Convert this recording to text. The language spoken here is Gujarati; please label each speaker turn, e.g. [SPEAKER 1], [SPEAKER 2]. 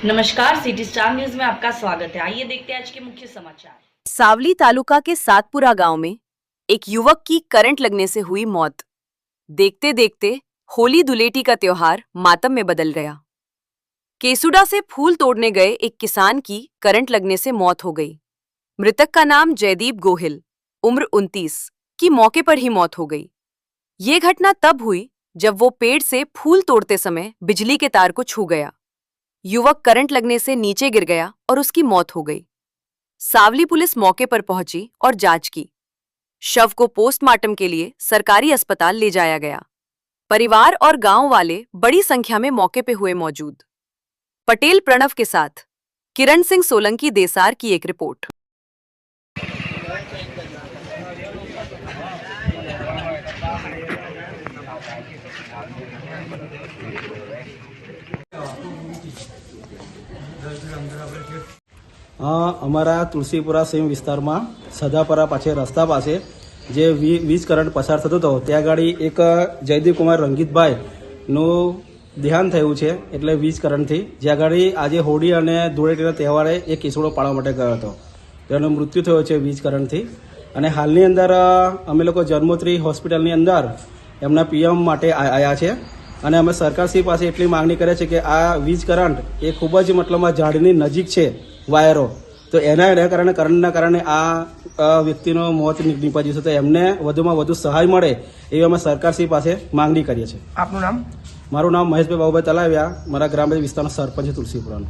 [SPEAKER 1] नमस्कार, सिटी स्टार न्यूज में आपका स्वागत है। आइए देखते हैं आज के मुख्य समाचार।
[SPEAKER 2] सावली तालुका के सातपुरा गांव में एक युवक की करंट लगने से हुई मौत। देखते देखते होली धुलेटी का त्योहार मातम में बदल गया। केसुडा से फूल तोड़ने गए एक किसान की करंट लगने से मौत हो गई। मृतक का नाम जयदीप गोहिल, उम्र 29 की मौके पर ही मौत हो गई। ये घटना तब हुई जब वो पेड़ से फूल तोड़ते समय बिजली के तार को छू गया। युवक करंट लगने से नीचे गिर गया और उसकी मौत हो गई। सावली पुलिस मौके पर पहुंची और जांच की। शव को पोस्टमार्टम के लिए सरकारी अस्पताल ले जाया गया। परिवार और गांव वाले बड़ी संख्या में मौके पे हुए मौजूद। पटेल प्रणव के साथ किरण सिंह सोलंकी देसार की एक रिपोर्ट।
[SPEAKER 3] અમારા તુલસીપુરા સીમ વિસ્તારમાં સદાપરા પાછળ રસ્તા પાસે જે વીજ કરંટ પસાર થતો હતો ત્યાં આગળ એક જયદીપ કુમાર રંગીતભાઈનું દેહાંત થયું છે, એટલે વીજ કરંટથી. જ્યાં આગળ આજે હોળી અને ધૂળેટીના તહેવારે એક કેસુડો પાડવા માટે ગયો હતો, તેનો મૃત્યુ થયો છે વીજ કરંટથી. અને હાલની અંદર અમે લોકો જન્મોત્રી હોસ્પિટલની અંદર એમના પીએમ માટે આવ્યા છે અને અમે સરકારશ્રી પાસે એટલી માંગણી કરે છે કે આ વીજ કરંટ એ ખૂબ જ મતલબમાં ઝાડની નજીક છે વાયરો, તો એના કારણે કરંટના કારણે આ વ્યક્તિનો મોત નીપજ્યું છે, તો એમને વધુમાં વધુ સહાય મળે એવી અમે સરકારશ્રી પાસે માંગણી કરીએ છીએ.
[SPEAKER 4] આપનું નામ?
[SPEAKER 3] મારું નામ મહેશભાઈ બાબુભાઈ તલાવિયા, મારા ગ્રામ્ય વિસ્તારનો સરપંચ તુલસીપુરાનો.